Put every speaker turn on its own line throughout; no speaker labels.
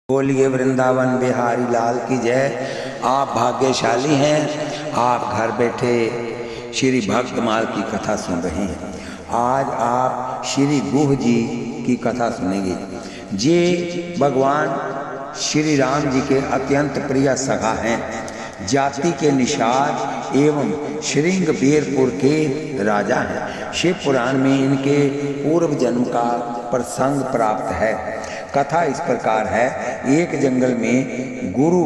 बोलिए वृंदावन बिहारी लाल की जय। आप भाग्यशाली हैं, आप घर बैठे श्री भक्तमाल की कथा सुन रहे हैं। आज आप श्री गुह जी की कथा सुनेंगे। ये भगवान श्री राम जी के अत्यंत प्रिय सखा हैं। जाति के निषाद एवं श्रृंगबेरपुर के राजा हैं। शिव पुराण में इनके पूर्व जन्म का प्रसंग प्राप्त है। कथा इस प्रकार है। एक जंगल में गुरु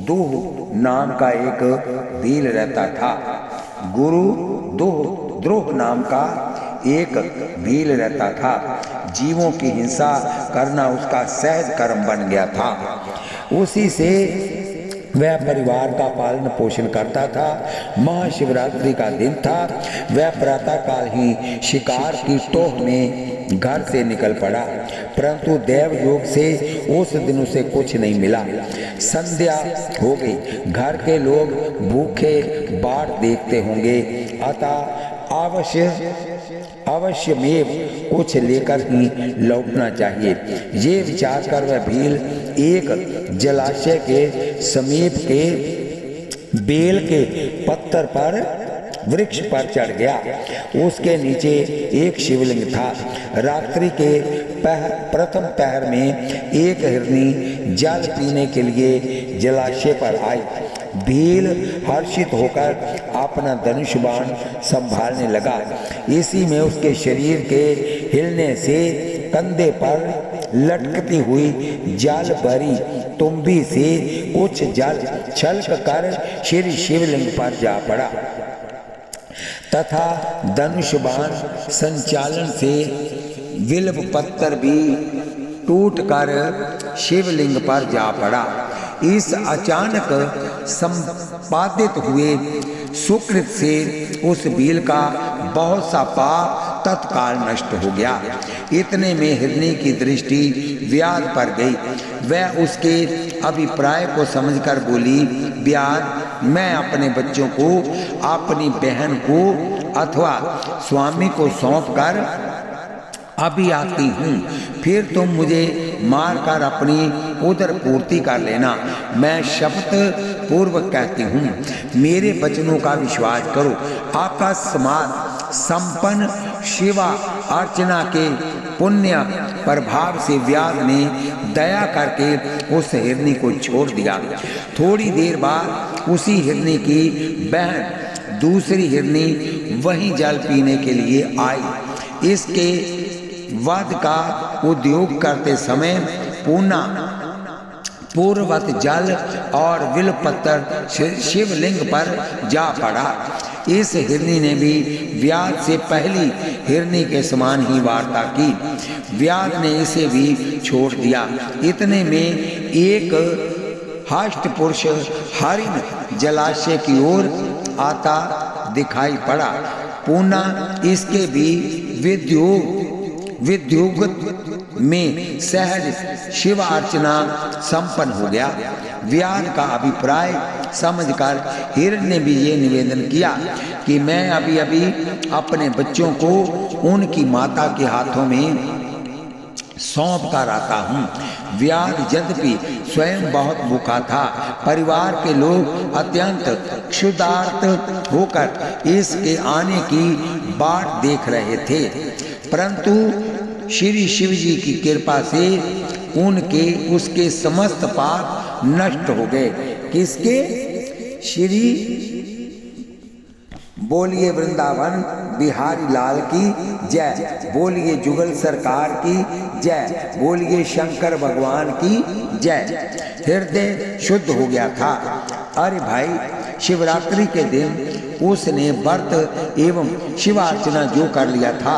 दुह नाम का एक भील रहता था। गुरु द्रोह नाम का एक भील रहता था। जीवों की हिंसा करना उसका सहज कर्म बन गया था। उसी से वह परिवार का पालन पोषण करता था। महाशिवरात्रि का दिन था। वह प्रातःकाल ही शिकार की टोह में घर से निकल पड़ा, परंतु देव योग से उस दिन उसे कुछ नहीं मिला। संध्या हो गई। घर के लोग भूखे बाट देखते होंगे, अतः अवश्यमेव कुछ लेकर ही लौटना चाहिए। ये विचार कर वह भील एक जलाशय के समीप के बेल के पत्थर पर वृक्ष पर चढ़ गया। उसके नीचे एक शिवलिंग था। रात्रि के प्रथम पहर में एक हिरनी जल पीने के लिए जलाशय पर आई। भील हर्षित होकर अपना धनुष बाण संभालने लगा। इसी में उसके शरीर के हिलने से कंधे पर लटकती हुई जल भरी तुम्बी से कुछ जल छलक कर श्री शिवलिंग पर जा पड़ा तथा धनुष बाण संचालन से विल्व पत्थर भी टूटकर शिवलिंग पर जा पड़ा। इस अचानक संपादित हुए सुकृत से उस भील का बहुत सा पाप तत्काल नष्ट हो गया। इतने में हिरनी की दृष्टि व्याध पर गई। वह उसके अभिप्राय को समझकर बोली, व्याध, मैं अपने बच्चों को, अपनी बहन को अथवा स्वामी को सौंपकर अभी आती हूँ। फिर तुम मुझे मारकर अपनी उदर पूर्ति कर लेना। मैं शपथ पूर्वक कहती हूँ, मेरे वचनों का विश्वास करो। आपका समाज संपन्न शिवा अर्चना के पुण्य प्रभाव से व्याध ने दया करके उस हिरनी को छोड़ दिया। थोड़ी देर बाद उसी हिरनी की बहन दूसरी हिरनी वहीं जल पीने के लिए आई। इसके वध का उद्योग करते समय पूर्ववत जल और विल्व पत्थर शिवलिंग पर जा पड़ा। इस हिरनी ने भी व्याध से पहली हिरनी के समान ही वार्ता की। व्याध ने इसे भी छोड़ दिया। इतने में एक हष्ट पुरुष हरिण जलाशय की ओर आता दिखाई पड़ा। पुनः इसके भी विद्योग में सहज शिव अर्चना संपन्न हो गया। व्याध का अभिप्राय समझकर हिरण ने भी ये निवेदन किया कि मैं अभी अभी अपने बच्चों को उनकी माता के हाथों में सौंप कर आता हूँ। व्याध यद्यपि स्वयं बहुत भूखा था, परिवार के लोग अत्यंत क्षुधार्त होकर इसके आने की बाट देख रहे थे, परंतु श्री शिव जी की कृपा से उसके समस्त पाप नष्ट हो गए। किसके? श्री बोलिए वृंदावन बिहारी लाल की जय। बोलिए जुगल सरकार की जय। बोलिए शंकर भगवान की जय। हृदय शुद्ध हो गया था। अरे भाई, शिवरात्रि के दिन उसने व्रत एवं शिवार्चना जो कर लिया था,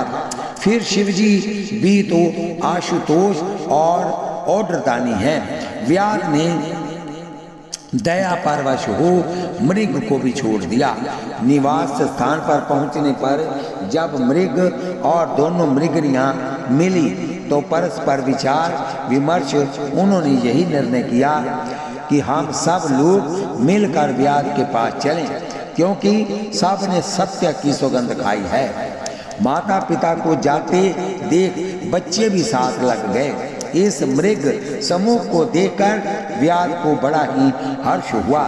फिर शिवजी भी तो आशुतोष और ऑर्डरदानी हैं। व्याध ने दया परवश हो मृग को भी छोड़ दिया। निवास स्थान पर पहुंचने पर जब मृग और दोनों मृगनियां मिली तो परस्पर विचार विमर्श उन्होंने यही निर्णय किया कि हम सब लोग मिलकर व्याध के पास चलें, क्योंकि सब ने सत्य की सौगंध खाई है। माता पिता को जाते देख बच्चे भी साथ लग गए। इस मृग समूह को देखकर व्याध को बड़ा ही हर्ष हुआ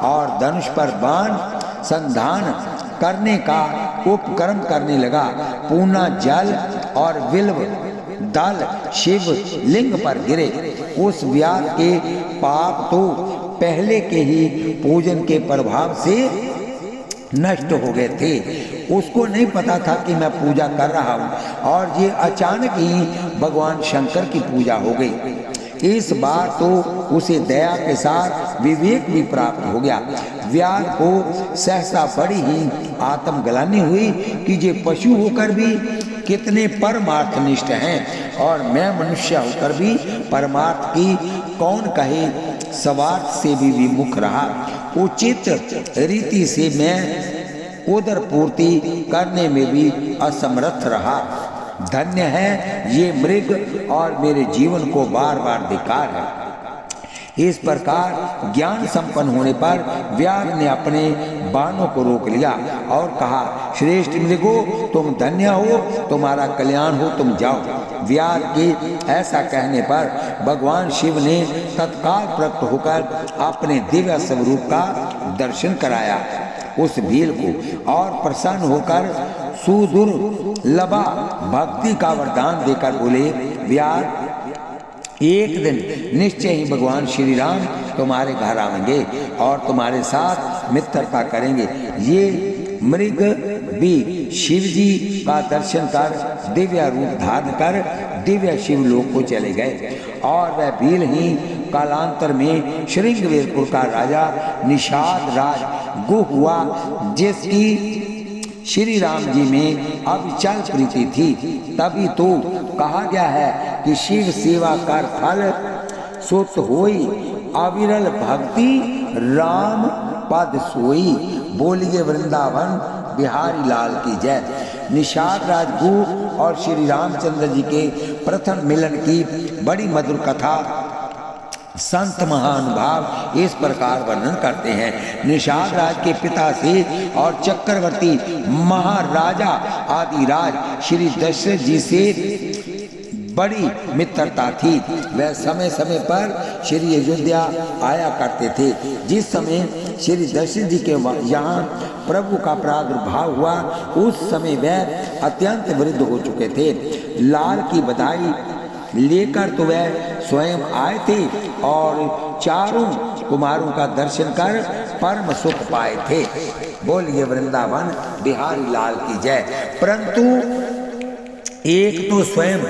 और धनुष पर बाण संधान करने का उपक्रम करने लगा। पूना जल और विल्व दल शिव लिंग पर गिरे। उस व्याध के पाप तो पहले के ही पूजन के प्रभाव से नष्ट हो गए थे। उसको नहीं पता था कि मैं पूजा कर रहा हूँ और ये अचानक ही भगवान शंकर की पूजा हो गई। इस बार तो उसे दया के साथ विवेक भी प्राप्त हो गया। व्याध को सहसा बड़ी ही आत्मग्लानि हुई कि ये पशु होकर भी कितने परमार्थनिष्ठ हैं और मैं मनुष्य होकर भी परमार्थ की कौन कहे स्वार्थ से भी विमुख रहा। उचित रीति से मैं उदर पूर्ति करने में भी असमर्थ रहा। धन्य है ये मृग और मेरे जीवन को बार बार धिक्कार है। इस प्रकार ज्ञान संपन्न होने पर व्याध ने अपने बाणों को रोक लिया और कहा, श्रेष्ठ मृगो तुम धन्य हो, तुम्हारा कल्याण हो, तुम जाओ। व्याध के ऐसा कहने पर भगवान शिव ने तत्काल प्रकट होकर अपने दिव्य स्वरूप का दर्शन कराया उस भील को और प्रसन्न होकर सुदुर्लभा भक्ति का वरदान देकर बोले, व्याध एक दिन निश्चय ही भगवान श्री राम तुम्हारे घर आएंगे और तुम्हारे साथ मित्रता करेंगे। ये मृग भी शिव जी का दर्शन कर दिव्य रूप धारण कर दिव्य शिवलोक को चले गए और वह भील ही कालांतर में श्रृंगवेरपुर का राजा निषाद राज गुह हुआ, जिसकी श्री राम जी में अविचल प्रीति थी। तभी तो कहा गया है कि शिव सेवा कर फल सुत होई, अविरल भक्ति राम पद सोई। बोलिए वृंदावन बिहारी लाल की जय। निषाद राजगु और श्री रामचंद्र जी के प्रथम मिलन की बड़ी मधुर कथा संत महानुभाव इस प्रकार वर्णन करते हैं। निषाद राज के पिता से और चक्रवर्ती महाराजा आदिराज श्री दशरथ जी से बड़ी मित्रता थी। वह समय समय पर श्री अयोध्या आया करते थे। जिस समय श्री दशरथ जी के यहाँ प्रभु का प्रादुर्भाव हुआ उस समय वह अत्यंत वृद्ध हो चुके थे। लाल की बधाई लेकर तो वह स्वयं आए थे और चारों कुमारों का दर्शन कर परम सुख पाए थे। बोलिए वृंदावन बिहारी लाल की जय। परंतु एक तो स्वयं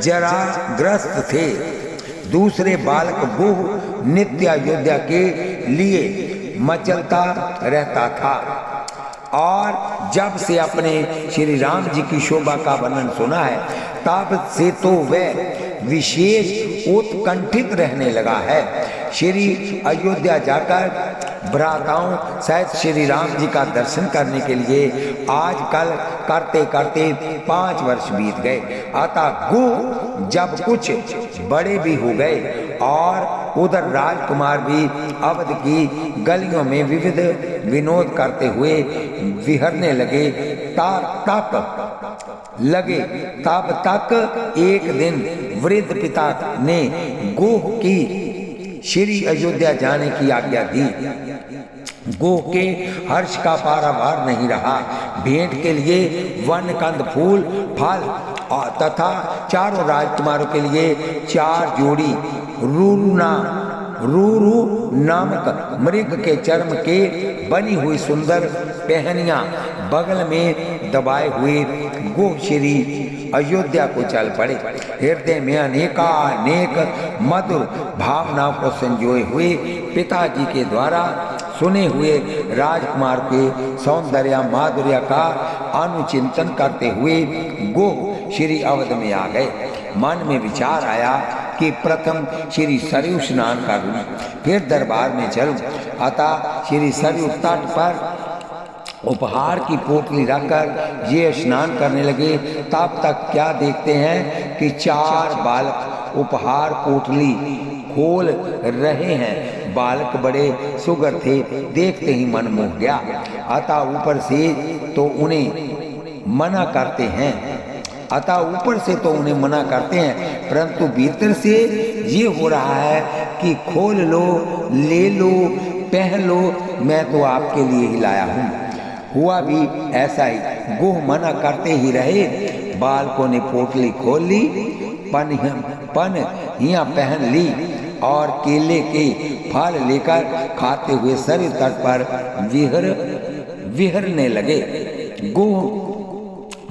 जराग्रस्त थे, दूसरे बालक गुह नित्य अयोध्या के लिए मचलता रहता था और जब से अपने श्री राम जी की शोभा का वर्णन सुना है तब से तो वह विशेष उत्कंठित रहने लगा है। श्री अयोध्या जाकर भ्राताओं सहित श्री राम जी का दर्शन करने के लिए आजकल करते करते 5 वर्ष बीत गए। अतः गुह जब कुछ बड़े भी हो गए और उधर राजकुमार भी अवध की गलियों में विविध विनोद करते हुए विहरने लगे, तब तक एक दिन वृद्ध पिता ने गुह की श्री अयोध्या जाने की आज्ञा दी। गुह के हर्ष का पारावार नहीं रहा। भेंट के लिए वन कंद फूल फल तथा चारों राजकुमारों के लिए 4 जोड़ी रूरू नामक मृग के चर्म के बनी हुई सुंदर पहनियां बगल में दबाए हुए गुह श्री अयोध्या को चल पड़े। हृदय में अनेक मधुर भावनाओं को संजोए हुए पिताजी के द्वारा सुने हुए राजकुमार के सौंदर्य माधुर्य का अनुचिंतन करते हुए गुह श्री अवध में आ गए। मन में विचार आया कि प्रथम श्री सरयू स्नान करूं, फिर दरबार में चलूं। अतः श्री सरयू तट पर उपहार की पोटली रखकर ये स्नान करने लगे। तब तक क्या देखते हैं कि 4 बालक उपहार पोटली खोल रहे हैं। बालक बड़े सुगर थे, देखते ही मन मोह गया। अतः ऊपर से तो उन्हें मना करते हैं अतः ऊपर से तो उन्हें मना करते हैं, परंतु भीतर से ये हो रहा है कि खोल लो, ले लो, पहन लो, मैं तो आपके लिए ही लाया हूँ। हुआ भी ऐसा ही। गोह मना करते ही रहे। बालकों ने पोटली खोल ली, पनिया पहन ली और केले के फल लेकर खाते हुए सरयू तट पर विहरने लगे। गोह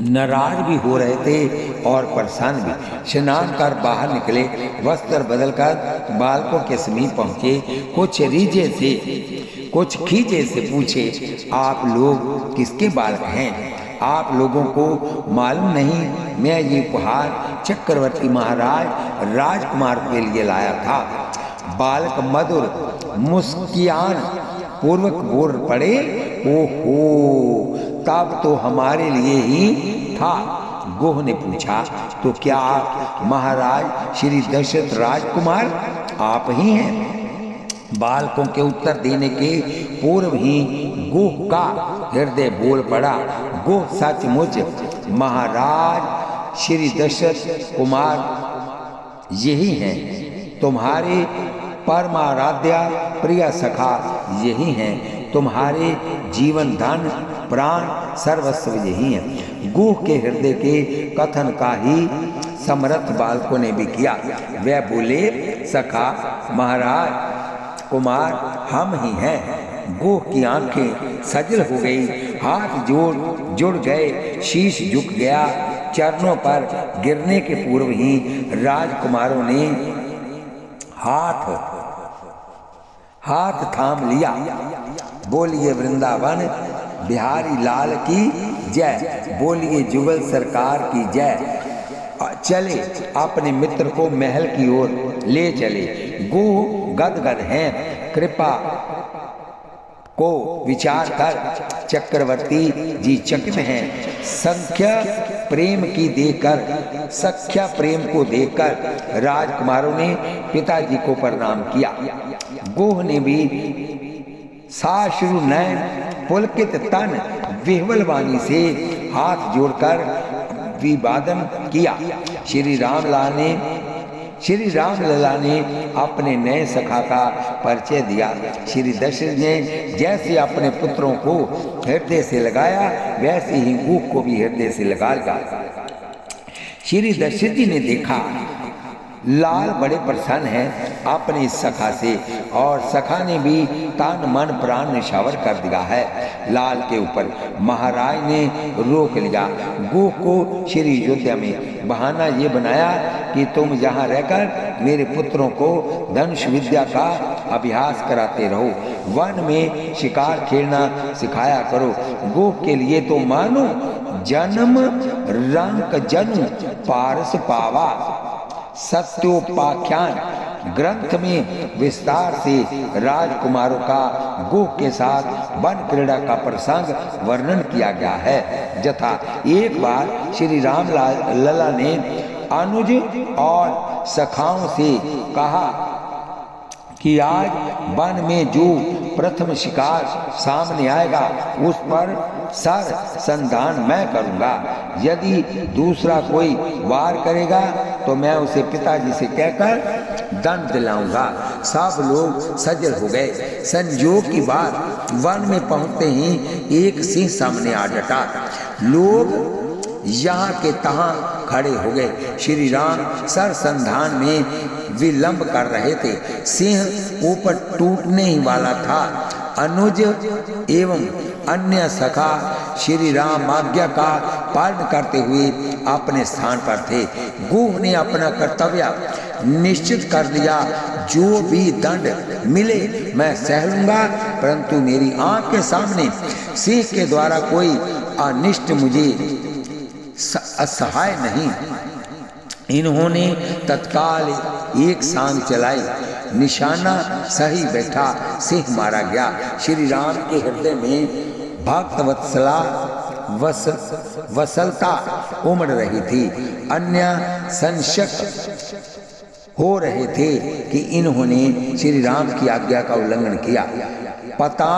नाराज भी हो रहे थे और परेशान भी। स्नान कर बाहर निकले, वस्त्र बदलकर बालकों के समीप पहुंचे। कुछ खींचे से पूछे, आप लोग किसके बालक हैं? आप लोगों को मालूम नहीं मैं ये उपहार चक्रवर्ती महाराज राजकुमार के लिए लाया था। बालक मधुर मुस्कियान पूर्वक बोल पड़े, ओहो, तब तो हमारे लिए ही था। गोह ने पूछा, तो क्या महाराज श्री दशरथ राजकुमार आप ही हैं? बालकों के उत्तर देने के पूर्व ही गोह का हृदय बोल पड़ा, गोह सचमुच महाराज श्री दशरथ कुमार यही हैं। तुम्हारे परमाराध्या प्रिय सखा यही हैं। तुम्हारे जीवन धन प्राण सर्वस्व यही हैं। गोह के हृदय के कथन का ही समर्थ बालकों ने भी किया। वे बोले, सखा महाराज कुमार हम ही हैं। गोह की आंखें सजल हो गई, हाथ जुड़ गए, शीश झुक गया। चरणों पर गिरने के पूर्व ही राजकुमारों ने हाथ थाम लिया। बोलिए वृंदावन बिहारी लाल की जय, बोलिए जुगल सरकार की जय। चले अपने मित्र को महल की ओर ले चले। गोह गदगद हैं, कृपा को विचार कर चक्रवर्ती जी चकित हैं। सख्या प्रेम को देखकर राजकुमारों ने पिताजी को प्रणाम किया। गोह ने भी साश्रु नयन पुलकित तन विह्वल वाणी से हाथ जोड़कर विवादन किया। श्री रामलला ने अपने नए सखा का परिचय दिया। श्री दशरथ ने जैसे अपने पुत्रों को हृदय से लगाया, वैसे ही गोह को भी हृदय से लगा लिया। श्री दशरथ जी ने देखा लाल बड़े प्रसन्न हैं अपनी सखा से, और सखा ने भी तन मन प्राण निछावर कर दिया है लाल के ऊपर। महाराज ने रोक लिया। गोह को श्री अयोध्या में बहाना ये बनाया कि तुम यहाँ रहकर मेरे पुत्रों को धनुष विद्या का अभ्यास कराते रहो, वन में शिकार खेलना सिखाया करो। गोह के लिए तो मानो जन्म रंक जनु पारस पावा। सत्योपाख्यान ग्रंथ में विस्तार से राजकुमारों का गोह के साथ वन क्रीड़ा का प्रसंग वर्णन किया गया है। जथा एक बार श्री राम लला ने अनुज और सखाओं से कहा कि आज वन में जो प्रथम शिकार सामने आएगा उस पर सर संधान मैं करूंगा। यदि दूसरा कोई वार करेगा तो मैं उसे पिताजी से कहकर दंड दिलाऊंगा। सब लोग सजल हो गए। संयोग की बात, वन में पहुंचते ही एक सिंह सामने आ डटा। लोग यहाँ के तहाँ खड़े हो गए। श्री राम सर संधान में विलंब कर रहे थे। सिंह ऊपर टूटने ही वाला था। अनुज एवं अन्य सखा श्री राम आज्ञा का पालन करते हुए अपने स्थान पर थे। गोह ने अपना कर्तव्य निश्चित कर लिया। जो भी दंड मिले मैं सह लूंगा, परंतु मेरी आंख के सामने सिंह के द्वारा कोई अनिष्ट मुझे असहाय नहीं। इन्होंने तत्काल एक सांग चलाई। निशाना सही बैठा, सिंह मारा गया। श्री राम के हृदय में भक्त वत्सलता उमड़ रही थी। अन्य संशय हो रहे थे कि इन्होंने श्री राम की आज्ञा का उल्लंघन किया। पता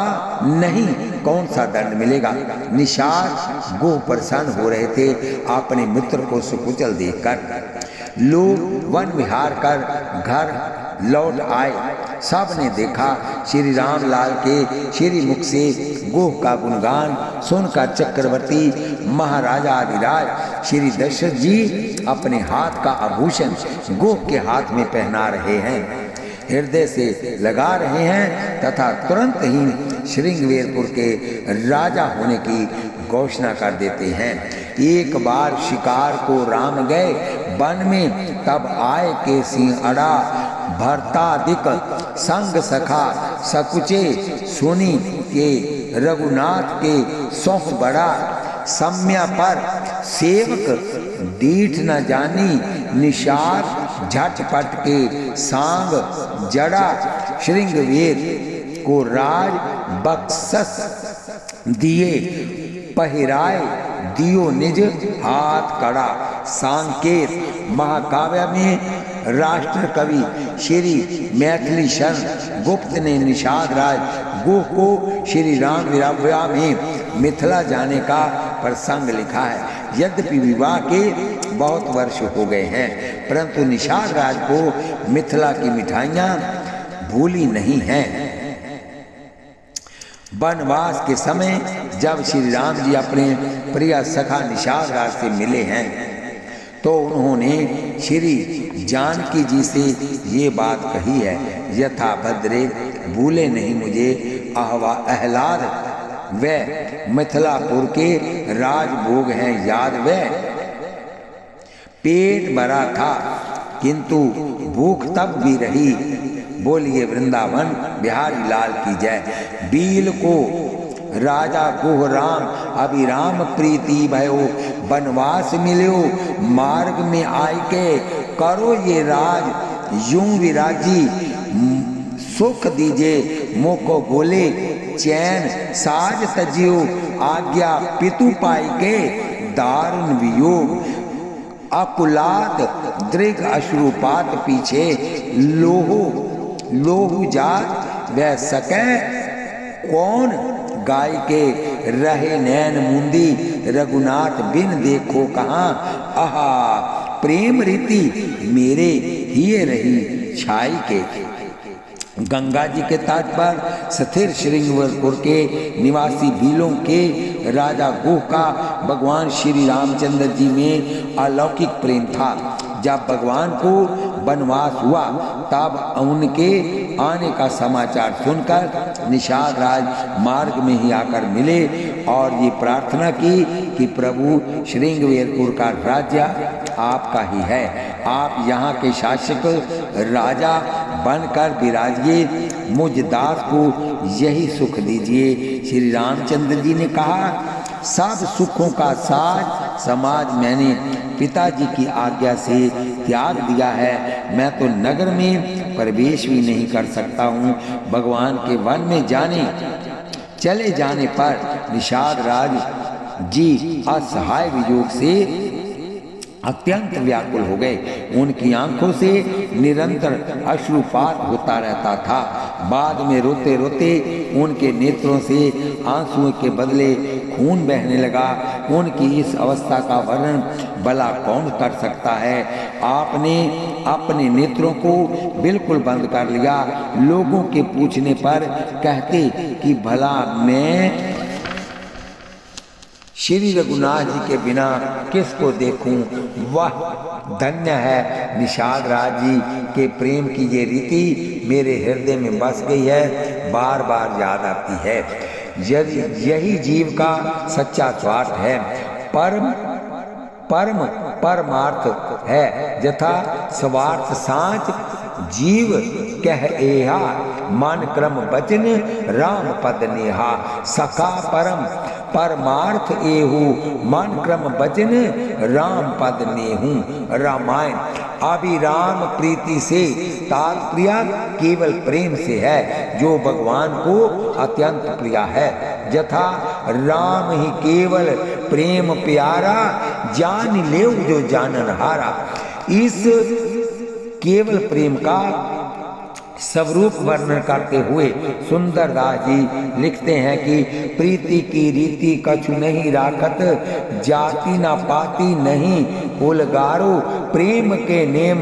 नहीं कौन सा दंड मिलेगा। निषाद गोह प्रसन्न हो रहे थे अपने मित्र को सुकुचल देखकर। लोग वन विहार कर घर लौट आए। सब ने देखा श्री रामलाल के श्री मुख से गोह का गुणगान सुनकर चक्रवर्ती महाराजा अधिराज श्री दशरथ जी अपने हाथ का आभूषण गोह के हाथ में पहना रहे हैं, हृदय से लगा रहे हैं तथा तुरंत ही श्रृंगवेरपुर के राजा होने की घोषणा कर देते हैं। एक बार शिकार को राम गए वन में, तब आए के सिंह अड़ा भरतादिक संग सखा सकुचे सुनी के रघुनाथ के सौंफ बड़ा सम्या पर सेवक दीठ न जानी निषाद झटपट के सांग जड़ा श्रृंगवेर को राज बख्शस दिए पहिराए दियो निज हाथ कड़ा। सांकेत महाकाव्य में राष्ट्र कवि श्री मैथिली शरण गुप्त ने निषाद राज गोह को श्री राम विराव्या में मिथिला जाने का प्रसंग लिखा है। यद्यपि विवाह के बहुत वर्ष हो गए हैं, परंतु निषाद राज को मिथिला की मिठाइयाँ भूली नहीं हैं। वनवास के समय जब श्री राम जी अपने प्रिय सखा निषाद राज से मिले हैं तो उन्होंने श्री जानकी जी से ये बात कही है, यथा भद्रे भूले नहीं मुझे आह्लाद व मिथिलापुर के राजभोग हैं याद व पेट भरा था किंतु भूख तब भी रही। बोलिए वृंदावन बिहारी लाल की जय। बील को राजा गोह राम अभिराम प्रीति भयो वनवास मिलो मार्ग में आय के करो ये राज यूं विराजी सुख दीजे मोको बोले चैन साज तजियो आज्ञा पितु पाई के दारुण वियोग अकुलात दृग अश्रुपात पीछे लोहू जात वह सके कौन गाय के रहे नैन मुंदी रघुनाथ बिन देखो कहाँ आहा प्रेम रीति मेरे हिये रही छाई के। गंगा जी के तट पर स्थिर श्रृंगवेरपुर के निवासी भीलों के राजा गोह का भगवान श्री रामचंद्र जी में अलौकिक प्रेम था। जब भगवान को वनवास हुआ तब उनके आने का समाचार सुनकर निषाद राज मार्ग में ही आकर मिले और ये प्रार्थना की कि प्रभु श्रृंगवेरपुर का राज्य आपका ही है, आप यहाँ के शासक राजा बनकर विराजिए, मुझ दास को यही सुख दीजिए। श्री रामचंद्र जी ने कहा सब सुखों का साज समाज मैंने पिताजी की आज्ञा से त्याग दिया है, मैं तो नगर में प्रवेश भी नहीं कर सकता हूँ। भगवान के वन में चले जाने पर निषाद राज जी असहाय वियोग से अत्यंत व्याकुल हो गए। उनकी आंखों से निरंतर अश्रुपात होता रहता था। बाद में रोते रोते उनके नेत्रों से आंसुओं के बदले खून बहने लगा। उनकी इस अवस्था का वर्णन भला कौन कर सकता है। आपने अपने नेत्रों को बिल्कुल बंद कर लिया। लोगों के पूछने पर कहते कि भला मैं श्री रघुनाथ जी के बिना किसको देखूं। वह धन्य है निषाद राज जी के प्रेम की ये रीति मेरे हृदय में बस गई है, बार बार याद आती है। यही जीव का सच्चा स्वार्थ है, परमार्थ है। यथा स्वार्थ सांच जीव कह एहा मन क्रम बचन राम पद नेहा। सखा परमार्थ एहू मन क्रम बचन राम पद नेहू। रामायण अभिराम प्रीति से तात्पर्य केवल प्रेम से है जो भगवान को अत्यंत प्रिय है। यथा राम ही केवल प्रेम प्यारा जान ले जो जानन हारा। इस केवल प्रेम का स्वरूप वर्णन करते हुए सुंदरदास जी लिखते हैं कि प्रीति की रीति कछु नहीं राखत, जाति ना पाती नहीं उलगारो, प्रेम के नेम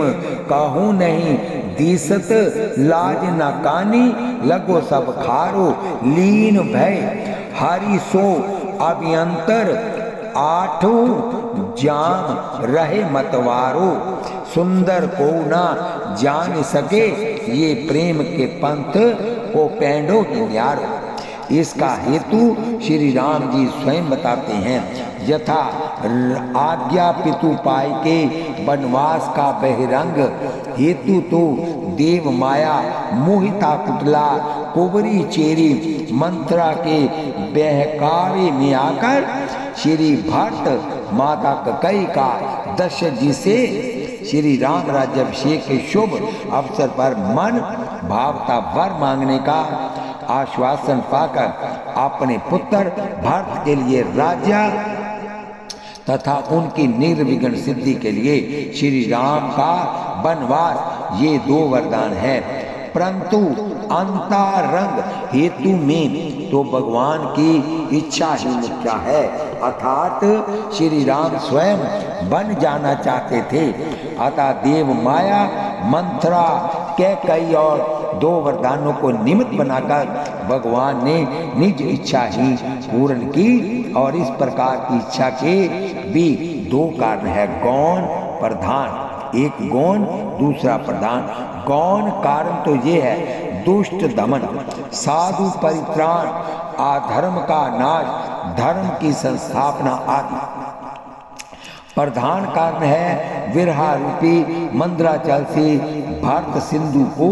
कहूँ नहीं दीसत, लाज न कानी लगो सब खारो, लीन भय हरि सो अभियंतर, आठों जाम रहे मतवारो, सुंदर को ना जान सके ये प्रेम के पंथ को पैंडो की न्यारो। इसका हेतु श्री राम जी स्वयं बताते हैं। यथा आज्ञा पितु पाई के वनवास का बहिरंग हेतु तो देव माया मोहिता पुतला कुबरी चेरी मंत्रा के बहकावे में आकर श्री भरत माता कई का दशरथ जी से श्री राम राज्याभिषेक के शुभ अवसर पर मन भावता वर मांगने का आश्वासन पाकर अपने पुत्र भरत के लिए राज्य तथा उनकी निर्विघ्न सिद्धि के लिए श्री राम का वनवास, ये दो वरदान है। परंतु अंतरंग हेतु में तो भगवान की इच्छा ही मुख्य है, अर्थात श्री राम स्वयं बन जाना चाहते थे। अतः देव माया मंत्रा के कई और दो वरदानों को निमित्त बनाकर भगवान ने निज इच्छा ही पूर्ण की। और इस प्रकार की इच्छा के भी दो कारण है, गौण प्रधान, एक गौण दूसरा प्रधान। गौण कारण तो ये है दुष्ट दमन, साधु परित्राण, अधर्म का नाश, धर्म की संस्थापना आदि। प्रधान कारण है विरहा रूपी मंद्राचल से भरत सिंधु को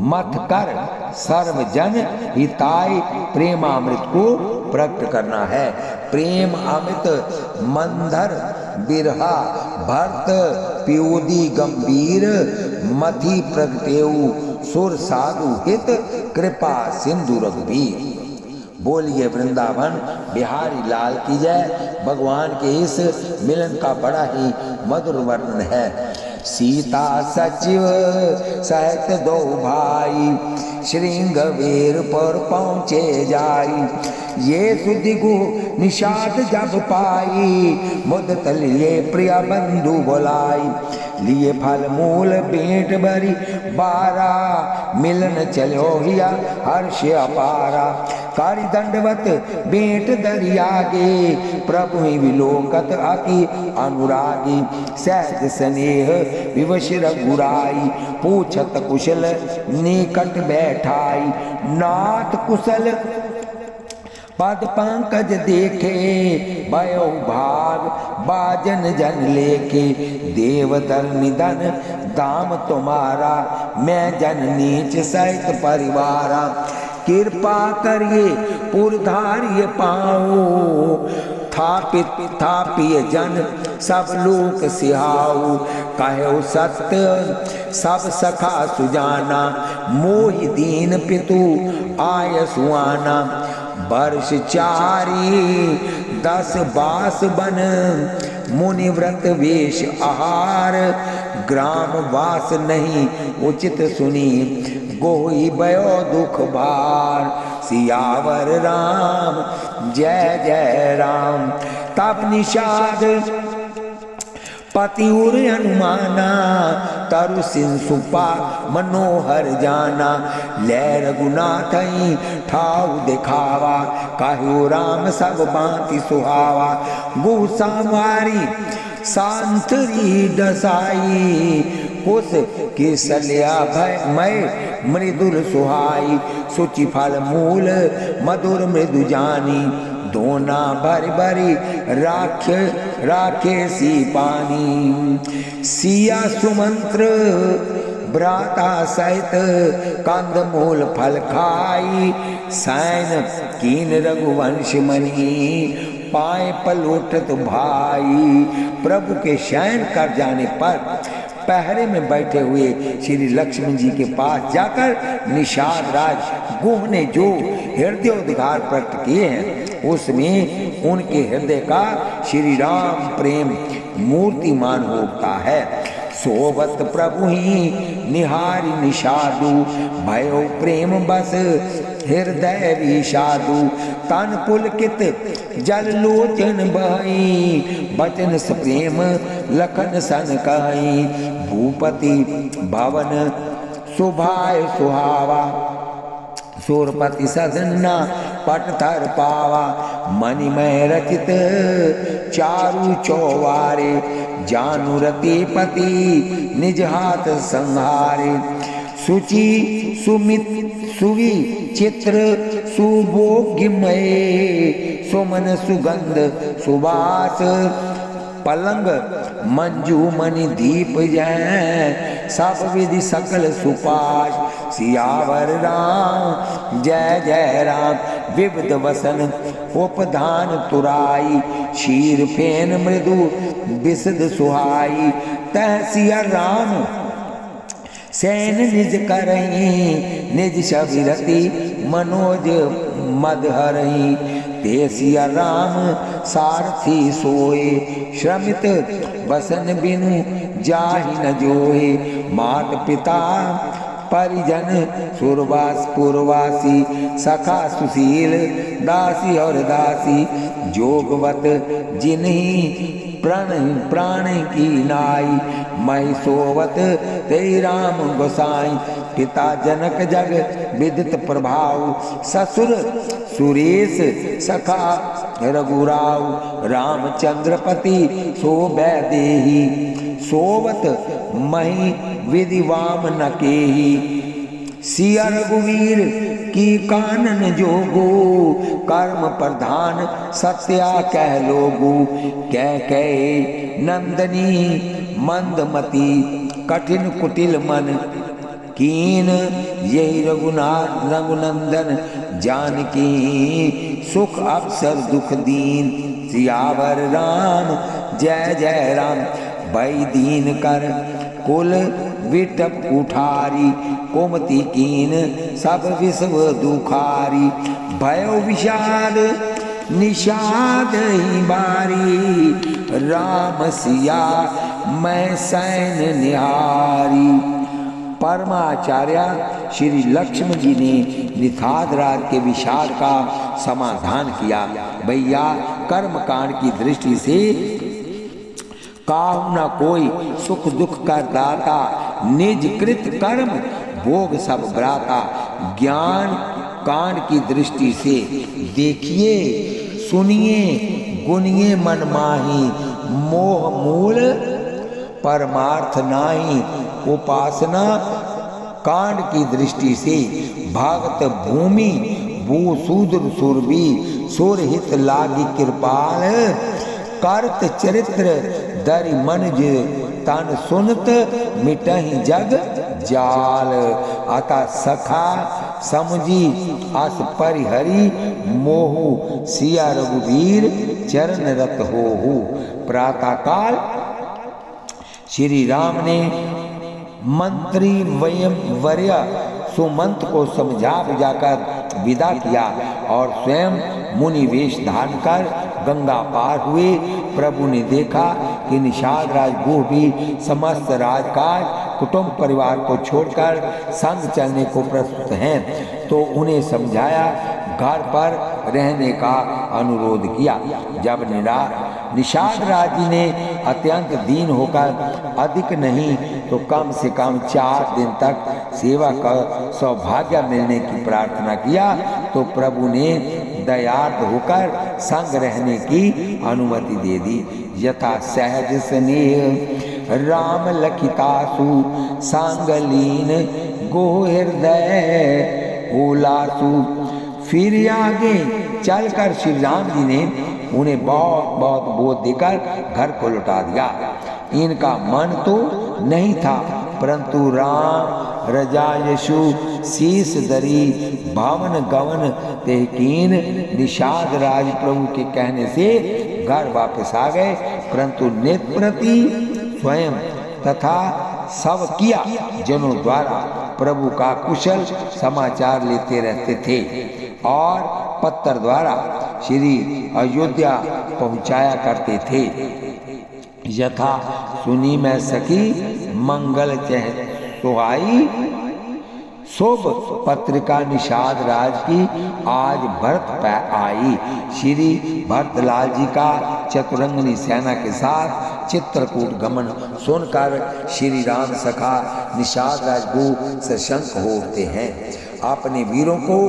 मथ कर सर्वजन हिताय प्रेमामृत को प्रकट करना है। प्रेम अमृत मंधर बिरहा भरत प्योदी गंभीर मथि प्रगटेऊ सुर साधु हित कृपा सिंधु रघुबीर। बोलिए वृंदावन बिहारी लाल की जय। भगवान के इस मिलन का बड़ा ही मधुर वर्णन है। सीता सचिव सहित दो भाई, श्रृंगवीर पर पहुँचे जाई, ये सुधि गु निषाद जब पाई, मुदत लिए प्रिय बंधु बोलाई, लिए फल मूल भेंट भरी बारा, मिलन चलो हिया हर्ष अपारा, कारी दंडवत भेंट दरियागे, प्रभु ही विलोकत अति अनुरागी, सहज स्नेह विवश रघुराई, पूछत कुशल निकट बैठाई, नाथ कुशल पद पंकज देखे, भयो भाग बाजन जन लेके, देवदल निधन दाम तुम्हारा, मैं जन नीच सहित परिवारा, कृपा करिए पुरधारिय पाओ, थापिय जन सब लोक सिहाऊ, कहो सत्य सब सखा सुजाना, मोहि दीन पितु आय सुआना, वर्ष चारी 10 बास बन, मुनिव्रत वेश आहार, ग्राम वास नहीं उचित सुनी, गोई भयो दुख भार, सियावर राम जय जय राम। तब निषाद पति उर हनुमाना, तरु सिंह सुपा मनोहर जाना, ले रघुनाथ ठाऊ दिखावा, कहु राम सब बाती सुहावा, गु संवारी सांतरी दसाई, कुश की सलिया भय मय मृदुल सुहाई, सुचि फल मूल मधुर मृदु जानी, दोना भर भरी राखे सी पानी, सिया सुमंत्र भ्राता सहित कंद मूल फल खाई, सैन कीन रघुवंश मनी, पाए पलोटत भाई। प्रभु के शयन कर जाने पर पहरे में बैठे हुए श्री लक्ष्मण जी के पास जाकर निषाद राज गुह ने जो हृदयोद्गार प्रकट किए हैं, उसमें उनके हृदय का श्री राम प्रेम मूर्तिमान होता है। सोवत प्रभु ही निहारी निषादु, भयो प्रेम बस हृदय विषादु। तन पुलकित जल लोचन बहई, बचन प्रेम लखन सन कही। भूपति भवन सुभाय सुहावा, सुरपति सदना पटथर पावा। मणिमय रचित चारु चौवारे, जानु रति पति निज हाथ संहारे। सुचि सुमित सुवि चित्र सुभोग्यमय, सुमन सुगंध सुवास। पलंग मंजू मणि दीप जय, सब विधि सकल सुपाश। सियावर राम जय जय राम, विविध वसन उपधान तुराई। शीर फेन मृदु बिसद सुहाई, तह सिया राम सैन निज करही। निज छविरति मनोज मद हरही, ते सिया राम सारथी सोए। श्रमित बसन बिनु जाहि न जोहे, मात पिता परिजन सुरवास पुरवासी। सखा सुशील दासी और दासी, जोगवत जिन्हीं प्राण की नाई। मई सोवत तेई राम गोसाई, पिता जनक जग विदित प्रभाव। ससुर सुरेश सखा रघुराव, रामचंद्रपति सोबै देही। सोवत मही विधि वाम न केही, सिया रघुवीर की कानन जोगो। कर्म प्रधान सत्या कह लोगो, कह कह नंदनी मंदमती। कठिन कुटिल मन कीन, यही रघुनंदन जानकी। सुख अवसर दुख दीन, सियावर राम जय जय राम। भई दीन कर कुल विटप कुठारी, कुमति कीन सब विश्व दुखारी। भयो विषाद निषाद ही बारी, राम सिया मैं सैन निहारी। परमाचार्य श्री लक्ष्मण जी ने निषाद राज के विषाद का समाधान किया। भैया कर्म कांड की दृष्टि से काहू न कोई सुख दुख कर दाता, निज कृत कर्म भोग सब ब्राता। ज्ञान कांड की दृष्टि से देखिए सुनिए गुनिए मन माही। मोह मूल परमार्थ नाही, उपासना कांड की दृष्टि से भागत भूमि भू शूद्र सुरभि। सुरहित लागी कृपाल, कर्त चरित्र दरि मनुज तन सुनत मिटहि जग जाल। अतः सखा समझी अस परिहरी, मोहु सिया रघुवीर चरण रत होहु। प्रातः काल श्री राम ने मंत्री वर्य सुमंत को समझा बुझाकर विदा किया और स्वयं मुनि वेश धारण कर गंगा पार हुए। प्रभु ने देखा कि निषाद राजगुह भी समस्त राजकाज कुटुंब परिवार को छोड़कर संग चलने को प्रस्तुत हैं, तो उन्हें समझाया, घर पर रहने का अनुरोध किया। जब निषाद राज जी ने अत्यंत दीन होकर अधिक नहीं तो कम से कम 4 दिन तक सेवा का सौभाग्य मिलने की प्रार्थना किया, तो प्रभु ने दयार्द होकर संग रहने की अनुमति दे दी। यथा सहज स्नेह राम लखितासु, सांगलीन गो हृदय ओलासु। फिर आगे चलकर श्री राम जी ने उन्हें बहुत बहुत बोध देकर घर को लौटा दिया। इनका मन तो नहीं था, परंतु राम रजा यशु शीस दरी भावन गवन तेहकीन। निषाद राज प्रभु के कहने से घर वापस आ गए, परंतु नेत्रप्रति स्वयं तथा सब किया जनों द्वारा प्रभु का कुशल समाचार लेते रहते थे और पत्र द्वारा श्री अयोध्या पहुंचाया करते थे। यथा सुनी मैं सखी मंगल चह सुहाई। शुभ पत्रिका निषाद राज की आज भरत पे आई। श्री भरतलाल जी का चतुरंगनी सेना के साथ चित्रकूट गमन सुनकर श्री राम सखा निषाद राज को सशंक हो उठते हैं। अपने वीरों को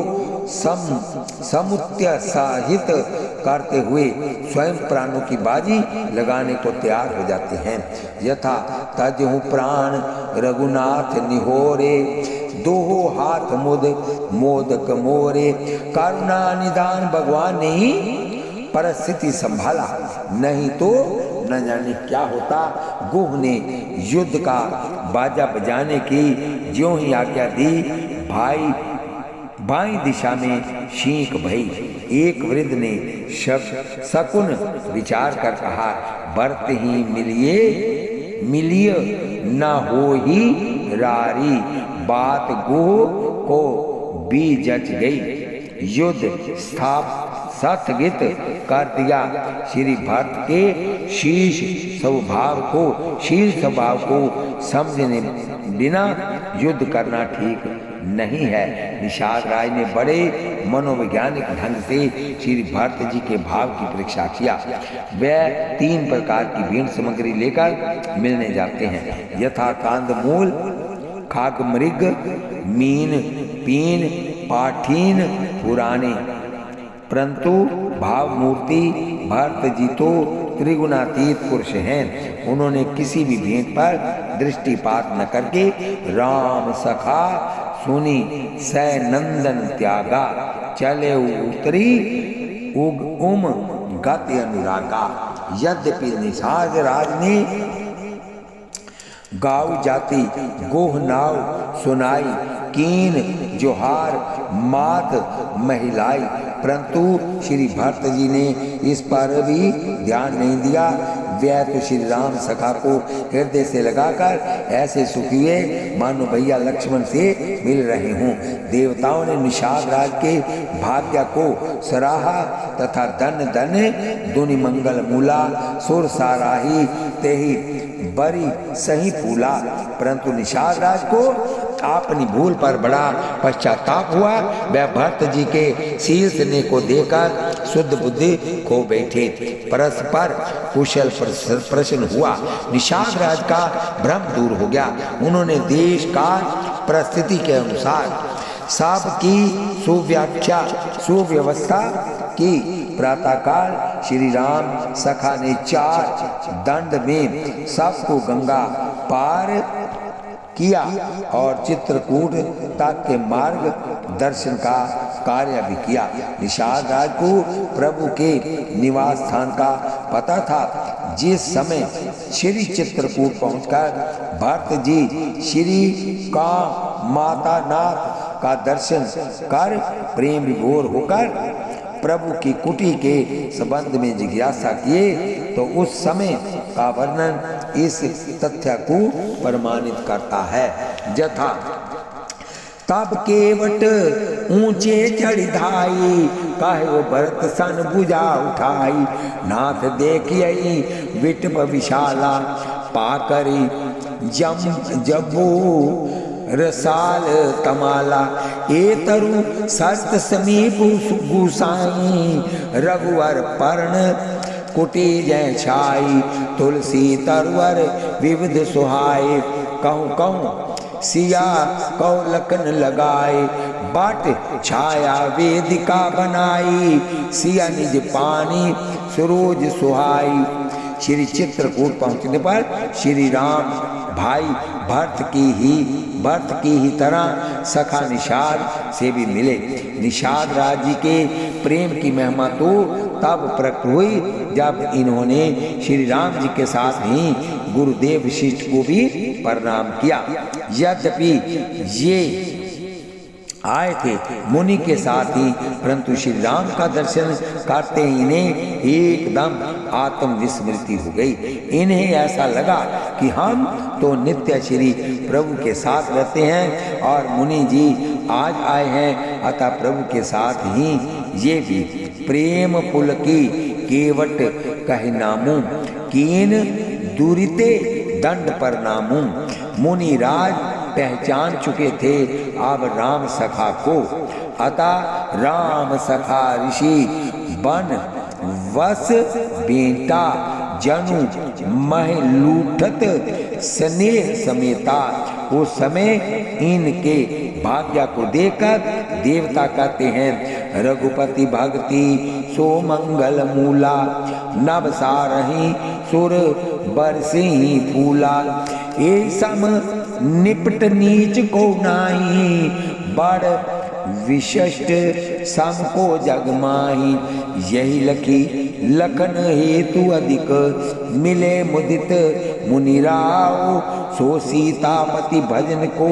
समुत्साहित करते हुए स्वयं प्राणों की बाजी लगाने को तैयार हो जाते हैं। यथा तजहु प्राण रघुनाथ निहोरे, दोहो हाथ मुद मोदक मोरे। करुणा निदान भगवान ने ही परिस्थिति संभाला, नहीं तो न जाने क्या होता। गुह ने युद्ध का बाजा बजाने की ज्यों ही आज्ञा दी, बाईं दिशा में शीख भई। एक वृद्ध ने शकुन विचार कर कहा, बरत ही मिलिए न हो ही रारी। बात गुह को भी जच गई। युद्ध स्थगित कर दिया। श्री भरत के शील स्वभाव को समझने बिना युद्ध करना ठीक नहीं है। निषाद राय ने बड़े मनोवैज्ञानिक ढंग से श्री भरत जी के भाव की परीक्षा किया। वे 3 प्रकार की भेंट सामग्री लेकर मिलने जाते हैं, यथा कांदमूल, खागमृग, मीन, पीन, पाठीन, पुराने। परंतु भाव मूर्ति भरत जी तो त्रिगुणातीत पुरुष हैं। उन्होंने किसी भी भेंट पर दृष्टिपात न करके राम सखा सुनी सैनंदन त्यागा। चले उतरी गति अनुरागा। यद्यपि निषाद राज ने गाँव जाति गोह नाव सुनाई, कीन जोहार मात महिलाई, परंतु श्री भरत जी ने इस पर भी ध्यान नहीं दिया। वे तो श्री राम सखा को हृदय से लगाकर ऐसे सुख हुए मानो भैया लक्ष्मण से मिल रहे हों। देवताओं ने निषाद राज के भाग्य को सराहा तथा धन धन दुनि मंगल मूला, सुर साराही तेही बड़ी सही फूला। परंतु निषाद राज को अपनी भूल पर बड़ा पश्चाताप हुआ। वह भरत जी के शीर्ष ने को देकर शुद्ध बुद्धि खो बैठे। परस्पर कुशल प्रश्न हुआ। निषाद राज का भ्रम दूर हो गया। उन्होंने देश का परिस्थिति के अनुसार सबकी सुव्याख्या सुव्यवस्था की। प्रातःकाल श्री राम सखा ने 4 दंड में सबको गंगा पार किया और चित्रकूट तक के मार्ग दर्शन का कार्य भी किया। निषाद राज को प्रभु के निवास स्थान का पता था। जिस समय श्री चित्रकूट पहुंचकर भरत जी श्री का माता नाथ का दर्शन कर प्रेम विभोर होकर प्रभु की कुटी के संबंध में जिज्ञासा किए तो उस समय का वर्णन इस तथ्य को प्रमाणित करता है। यथा तब केवट ऊंचे चढ़ी धाई, काहे वो भरत सन भुजा उठाई। नाथ देखिए विटप विशाला, पाकरी जबू रसाल तमाला। ए तरु सस्त समीप गुसाई, रघुवर पर्ण कुटी जय छाई। तुलसी तरवर विविध सुहाए, कहूँ कहूँ सिया कौलकन लगाए। बाट छाया वेदिका बनाई, सिया निज पानी सुरोज सुहाई। श्री चित्रकूट पहुँचने पर श्री राम भाई भरत की ही तरह सखा निषाद से भी मिले। निषाद राज जी के प्रेम की महिमा तो तब प्रकट हुई जब इन्होंने श्री राम जी के साथ ही गुरुदेव वशिष्ठ को भी प्रणाम किया। यद्यपि ये आए थे मुनि के साथ ही, परंतु श्री राम का दर्शन करते ही इन्हें एकदम आत्म विस्मृति हो गई। इन्हें ऐसा लगा कि हम तो नित्य श्री प्रभु के साथ रहते हैं और मुनि जी आज आए हैं, अतः प्रभु के साथ ही ये भी। प्रेम पुल की केवट कहे नामू, कीन दूरिते दंड पर नामू। मुनिराज पहचान चुके थे अब राम सखा को। अतः राम सखा ऋषि बन वस बेटा जनु मह लूठत स्नेह समेता। उस समय इनके भाग्य को देखकर देवता कहते हैं रघुपति भक्ति सो मंगल मूला नभ सारही सुर बरसे ही फूला। ए सम निपट नीच को नाही बड़ विशिष्ट सम को जग माही। यही लखी लखन हेतु अधिक मिले मुदित मुनिराव सो सीतापति भजन को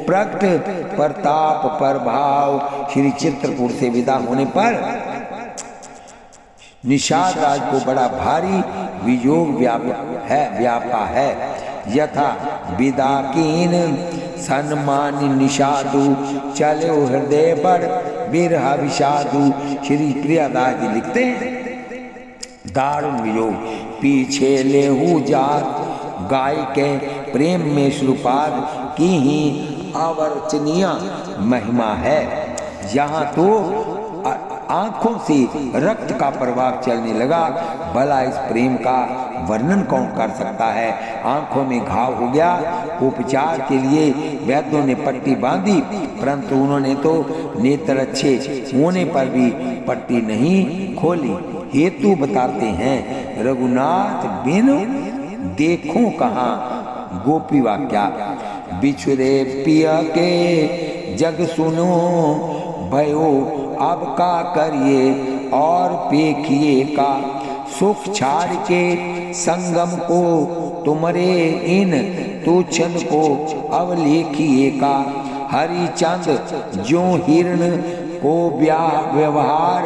प्रकट प्रताप प्रभाव। श्री चित्रकूट से विदा होने पर निषाद राज को बड़ा भारी वियोग व्यापा है। यथा विदाकीन सन्मान निषादु चलो हृदय बड़ बिरहा विषादु। श्री प्रियदास जी लिखते हैं दारुण वियोग पीछे लेहू जात गाय के प्रेम में श्रुपाद की ही अवर्चनीय महिमा है। यहाँ तो आंखों से रक्त का प्रवाह चलने लगा। भला इस प्रेम का वर्णन कौन कर सकता है। आंखों में घाव हो गया। उपचार के लिए वैद्यों ने पट्टी बांधी परंतु उन्होंने तो नेत्र अच्छे होने पर भी पट्टी नहीं खोली। हेतु बताते हैं रघुनाथ बिन देखो कहाँ गोपी वाक्या। बिछुरे पिया के जग सुनो भयो अब का करिए और पेखिए का। सुख छाड़ के संगम को तुमरे इन तुछन को अवलेखिए का। हरिचंद जो हिरण को व्यवहार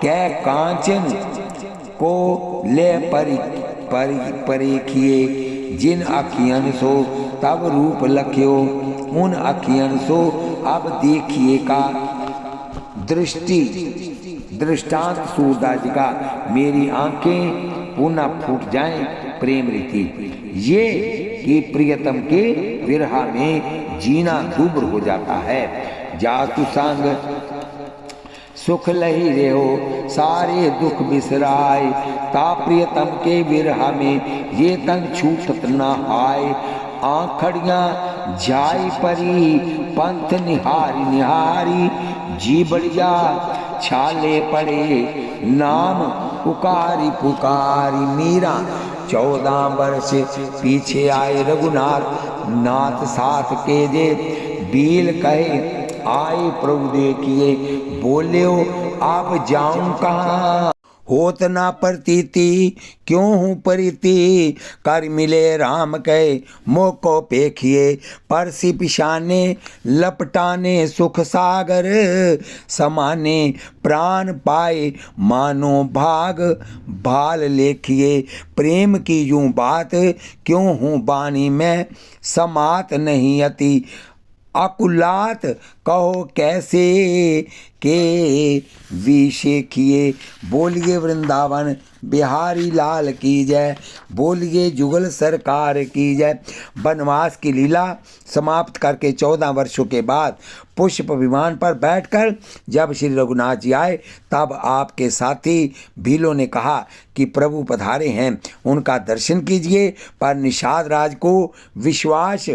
कै कांचन को ले परेखिए। जिन अखियन सो तब रूप लख्यो उन अखियन सो अब देखिए का। दृष्टांत सूरदास जी का मेरी आंखें पुनः फूट जाएं प्रेम रीति ये कि प्रियतम के विरहा में जीना दूभर हो जाता है। जातु संग सुख लही रहो सारे दुख बिसराय ता प्रियतम के विरहा में ये तंग छूटत न आए। आंखड़ियाँ जाई परी पंथ निहारी निहारी जी बढ़िया छाले पड़े नाम पुकारी पुकारी। मीरा 14 वर्ष पीछे आए रघुनाथ नाथ साथ के जे बील कहे आए प्रभु देखिए बोले आप जाऊं कहाँ। होत ना प्रतीति क्यों हूँ परिति कर मिले राम कहे मोह को पेखिए। परसी पिशाने लपटाने सुख सागर समाने प्राण पाए मानो भाग भाल लेखिए। प्रेम की यूं बात क्यों हूँ बानी में समात नहीं अति अकुलात कहो कैसे के विषे किए। बोलिए वृंदावन बिहारी लाल की जय। बोलिए जुगल सरकार की जय। वनवास की लीला समाप्त करके 14 वर्षों के बाद पुष्प विमान पर बैठकर जब श्री रघुनाथ जी आए तब आपके साथी भीलों ने कहा कि प्रभु पधारे हैं उनका दर्शन कीजिए। पर निषाद राज को विश्वास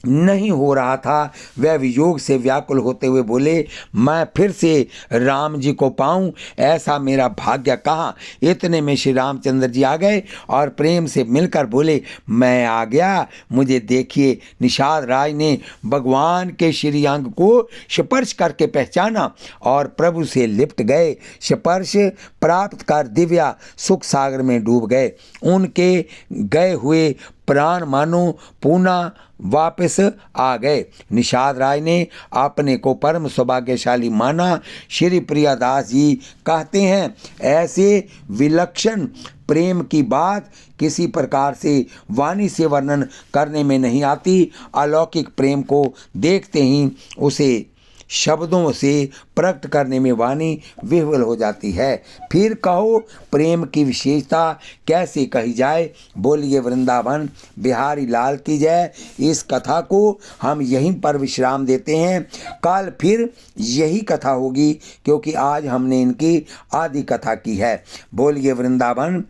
नहीं हो रहा था। वह वियोग से व्याकुल होते हुए बोले मैं फिर से राम जी को पाऊं ऐसा मेरा भाग्य कहाँ। इतने में श्री रामचंद्र जी आ गए और प्रेम से मिलकर बोले मैं आ गया मुझे देखिए। निषाद राज ने भगवान के श्री अंग को स्पर्श करके पहचाना और प्रभु से लिपट गए। स्पर्श प्राप्त कर दिव्या सुख सागर में डूब गए। उनके गए हुए प्राण मानो पुनः वापस आ गए। निषाद राय ने अपने को परम सौभाग्यशाली माना। श्री प्रियदास जी कहते हैं ऐसे विलक्षण प्रेम की बात किसी प्रकार से वाणी से वर्णन करने में नहीं आती। अलौकिक प्रेम को देखते ही उसे शब्दों से प्रकट करने में वाणी विह्वल हो जाती है। फिर कहो प्रेम की विशेषता कैसे कही जाए। बोलिए वृंदावन बिहारी लाल की जय। इस कथा को हम यहीं पर विश्राम देते हैं। कल फिर यही कथा होगी, क्योंकि आज हमने इनकी आदि कथा की है। बोलिए वृंदावन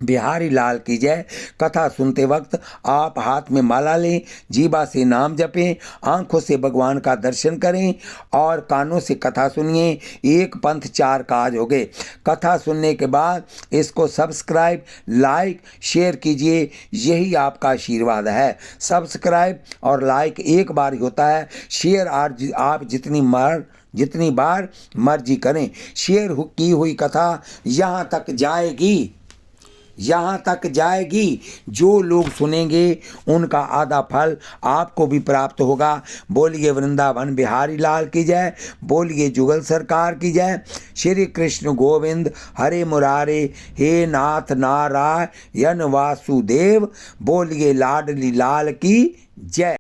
बिहारी लाल की जय। कथा सुनते वक्त आप हाथ में माला लें, जीभा से नाम जपें, आंखों से भगवान का दर्शन करें और कानों से कथा सुनिए। एक पंथ चार काज हो गए। कथा सुनने के बाद इसको सब्सक्राइब, लाइक, शेयर कीजिए। यही आपका आशीर्वाद है। सब्सक्राइब और लाइक एक बार ही होता है। शेयर आप जितनी बार मर्जी करें। शेयर की हुई कथा यहाँ तक जाएगी। जो लोग सुनेंगे उनका आधा फल आपको भी प्राप्त होगा। बोलिए वृंदावन बिहारी लाल की जय। बोलिए जुगल सरकार की जय। श्री कृष्ण गोविंद हरे मुरारे, हे नाथ नारायण वासुदेव। बोलिए लाडली लाल की जय।